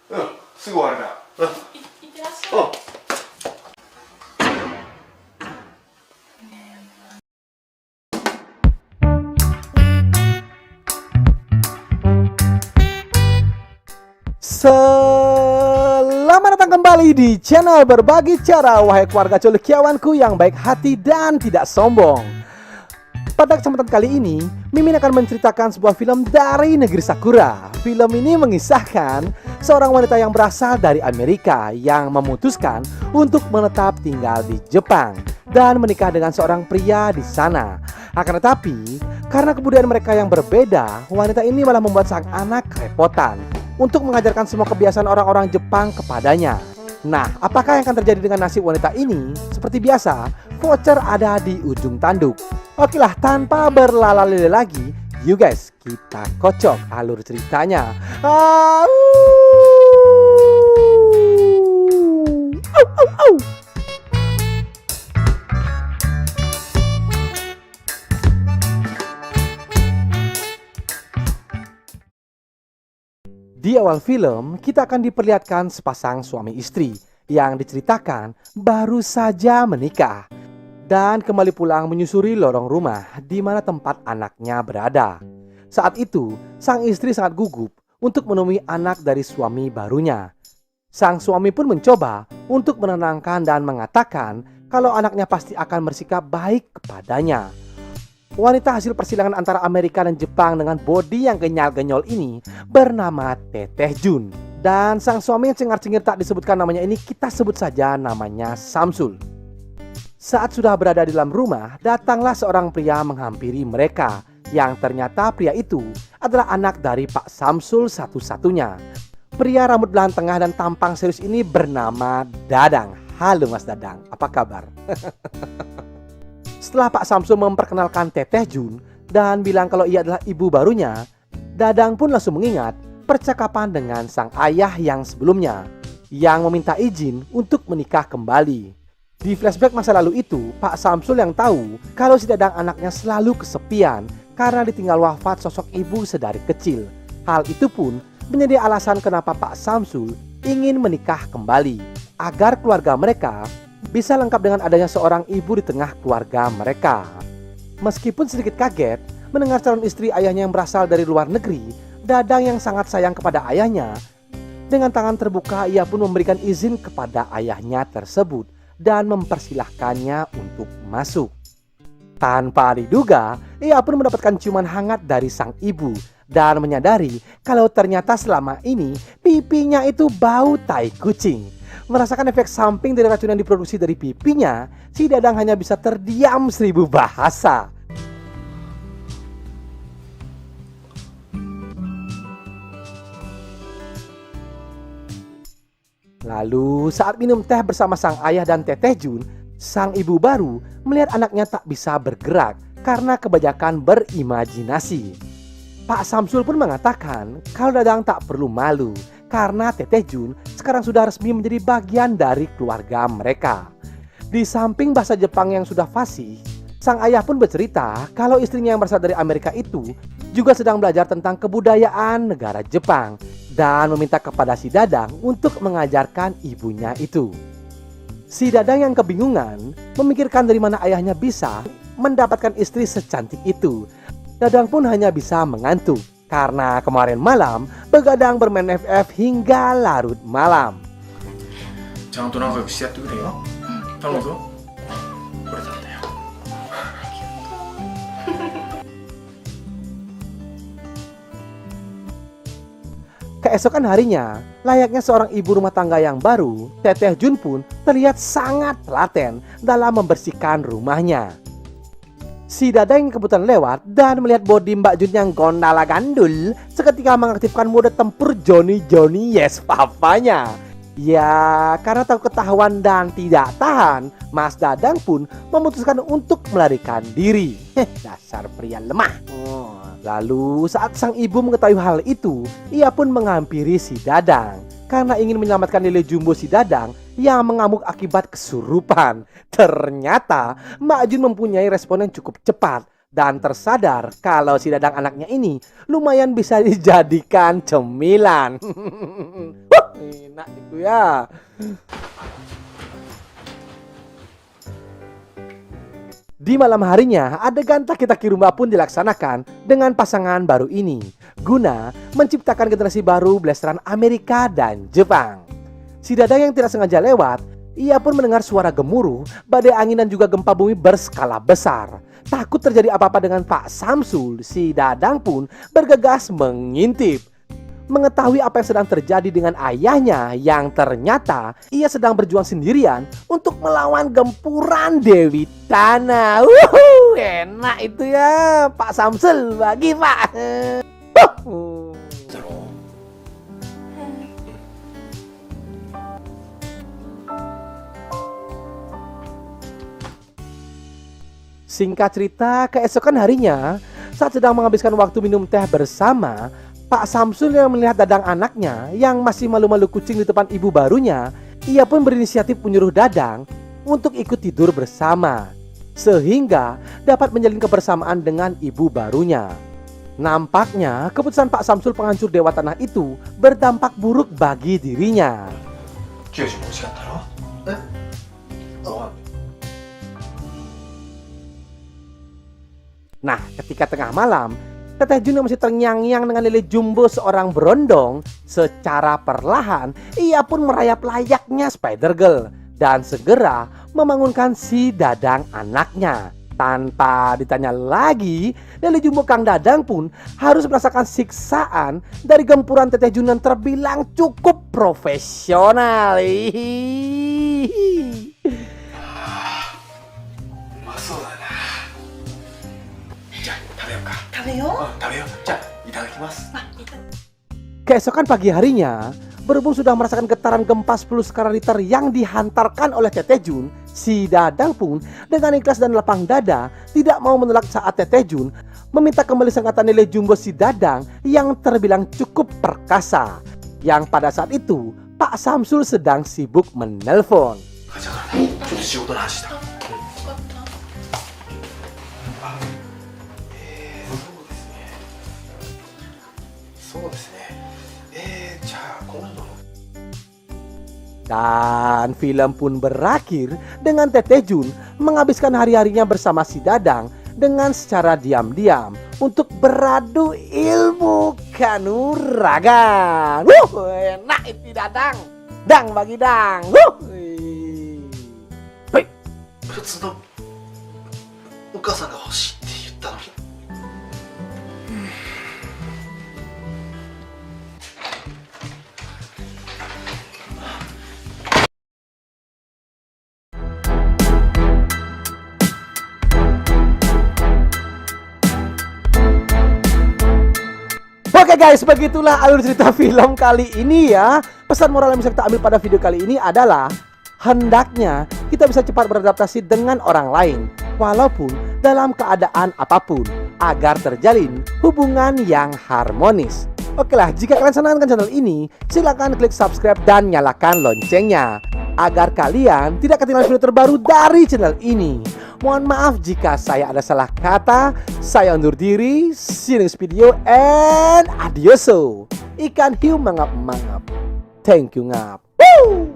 すぐ終わるから。いってらっしゃい。Selamat datang kembali di channel Berbagi Cara, wahai keluarga cendekiawanku yang baik hati dan tidak sombong. Pada kesempatan kali ini, Mimin akan menceritakan sebuah film dari negeri Sakura. Film ini mengisahkan seorang wanita yang berasal dari Amerika yang memutuskan untuk menetap tinggal di Jepang dan menikah dengan seorang pria di sana. Akan tetapi, karena kebudayaan mereka yang berbeda, wanita ini malah membuat sang anak kerepotan untuk mengajarkan semua kebiasaan orang-orang Jepang kepadanya. Nah, apakah yang akan terjadi dengan nasib wanita ini? Seperti biasa, voucher ada di ujung tanduk. Oke lah, tanpa berlala-lele lagi, you guys, kita kocok alur ceritanya. Di awal film, kita akan diperlihatkan sepasang suami istri yang diceritakan baru saja menikah dan kembali pulang menyusuri lorong rumah di mana tempat anaknya berada. Saat itu, sang istri sangat gugup untuk menemui anak dari suami barunya. Sang suami pun mencoba untuk menenangkan dan mengatakan kalau anaknya pasti akan bersikap baik kepadanya. Wanita hasil persilangan antara Amerika dan Jepang dengan bodi yang genyal-genyol ini bernama Teteh Jun. Dan sang suami yang cengar-cengir tak disebutkan namanya ini kita sebut saja namanya Samsul. Saat sudah berada di dalam rumah, datanglah seorang pria menghampiri mereka. Yang ternyata pria itu adalah anak dari Pak Samsul satu-satunya. Pria rambut belahan tengah dan tampang serius ini bernama Dadang. Halo Mas Dadang, apa kabar? Setelah Pak Samsul memperkenalkan Teteh Jun dan bilang kalau ia adalah ibu barunya, Dadang pun langsung mengingat percakapan dengan sang ayah yang sebelumnya, yang meminta izin untuk menikah kembali. Di flashback masa lalu itu, Pak Samsul yang tahu kalau si Dadang anaknya selalu kesepian karena ditinggal wafat sosok ibu sedari kecil. Hal itu pun menjadi alasan kenapa Pak Samsul ingin menikah kembali, agar keluarga mereka bisa lengkap dengan adanya seorang ibu di tengah keluarga mereka. Meskipun sedikit kaget mendengar calon istri ayahnya yang berasal dari luar negeri, Dadang yang sangat sayang kepada ayahnya, dengan tangan terbuka ia pun memberikan izin kepada ayahnya tersebut dan mempersilahkannya untuk masuk. Tanpa diduga, ia pun mendapatkan ciuman hangat dari sang ibu dan menyadari kalau ternyata selama ini pipinya itu bau tai kucing. Merasakan efek samping dari racun yang diproduksi dari pipinya, si Dadang hanya bisa terdiam 1000 bahasa. Lalu saat minum teh bersama sang ayah dan Teteh Jun, sang ibu baru melihat anaknya tak bisa bergerak karena kebanyakan berimajinasi. Pak Samsul pun mengatakan kalau Dadang tak perlu malu karena Teteh Jun sekarang sudah resmi menjadi bagian dari keluarga mereka. Di samping bahasa Jepang yang sudah fasih, sang ayah pun bercerita kalau istrinya yang berasal dari Amerika itu juga sedang belajar tentang kebudayaan negara Jepang dan meminta kepada si Dadang untuk mengajarkan ibunya itu. Si Dadang yang kebingungan memikirkan dari mana ayahnya bisa mendapatkan istri secantik itu. Dadang pun hanya bisa mengantuk karena kemarin malam begadang bermain FF hingga larut malam. ちゃんと仲良くしてやってくれよ。頼むぞ。これなんだよ。Keesokan harinya, layaknya seorang ibu rumah tangga yang baru, Teteh Jun pun terlihat sangat telaten dalam membersihkan rumahnya. Si Dadang kebetulan lewat dan melihat bodi Mbak Jun yang gondala gandul seketika mengaktifkan mode tempur Johnny yes papanya. Ya, karena tahu ketahuan dan tidak tahan, Mas Dadang pun memutuskan untuk melarikan diri. Dasar pria lemah. Lalu saat sang ibu mengetahui hal itu, ia pun menghampiri si Dadang karena ingin menyelamatkan lele jumbo si Dadang yang mengamuk akibat kesurupan. Ternyata Mbak Jun mempunyai respon yang cukup cepat dan tersadar kalau si Dadang anaknya ini lumayan bisa dijadikan cemilan. Wah, enak itu ya. Di malam harinya, adegan taki-taki rumah pun dilaksanakan dengan pasangan baru ini guna menciptakan generasi baru blasteran Amerika dan Jepang. Si Dadang yang tidak sengaja lewat, ia pun mendengar suara gemuruh, badai angin dan juga gempa bumi berskala besar. Takut terjadi apa-apa dengan Pak Samsul, si Dadang pun bergegas mengintip. Mengetahui apa yang sedang terjadi dengan ayahnya yang ternyata ia sedang berjuang sendirian untuk melawan gempuran Dewi Tanah. Enak itu ya, Pak Samsul bagi Pak. Singkat cerita, keesokan harinya saat sedang menghabiskan waktu minum teh bersama, Pak Samsul yang melihat Dadang anaknya yang masih malu-malu kucing di depan ibu barunya, ia pun berinisiatif menyuruh Dadang untuk ikut tidur bersama, sehingga dapat menjalin kebersamaan dengan ibu barunya. Nampaknya keputusan Pak Samsul penghancur Dewa Tanah itu berdampak buruk bagi dirinya. Nah, ketika tengah malam, Teteh Jun yang masih terngiang-ngiang dengan lele jumbo seorang berondong, secara perlahan ia pun merayap layaknya Spider Girl dan segera membangunkan si Dadang anaknya. Tanpa ditanya lagi, lele jumbo Kang Dadang pun harus merasakan siksaan dari gempuran Teteh Jun yang terbilang cukup profesional. Keesokan pagi harinya, berhubung sudah merasakan getaran gempa 10 skala Richter yang dihantarkan oleh Teteh Jun, si Dadang pun dengan ikhlas dan lapang dada tidak mau menolak saat Teteh Jun meminta kembali sengkatan nilai jumbo si Dadang yang terbilang cukup perkasa. Yang pada saat itu Pak Samsul sedang sibuk menelpon. Dan film pun berakhir dengan Teteh Jun menghabiskan hari-harinya bersama si Dadang dengan secara diam-diam untuk beradu ilmu kanuragan. Enak itu Dadang. Dang bagi Dang. Hei. 普通のお母さんが欲しいって言ったのに。 Oke guys, begitulah alur cerita film kali ini ya. Pesan moral yang bisa kita ambil pada video kali ini adalah hendaknya kita bisa cepat beradaptasi dengan orang lain walaupun dalam keadaan apapun agar terjalin hubungan yang harmonis. Oke lah, jika kalian senang dengan channel ini, silakan klik subscribe dan nyalakan loncengnya agar kalian tidak ketinggalan video terbaru dari channel ini. Mohon maaf jika saya ada salah kata. Saya undur diri. See you next video and adioso. Ikan hiu mangap-mangap. Thank you ngap. Woo!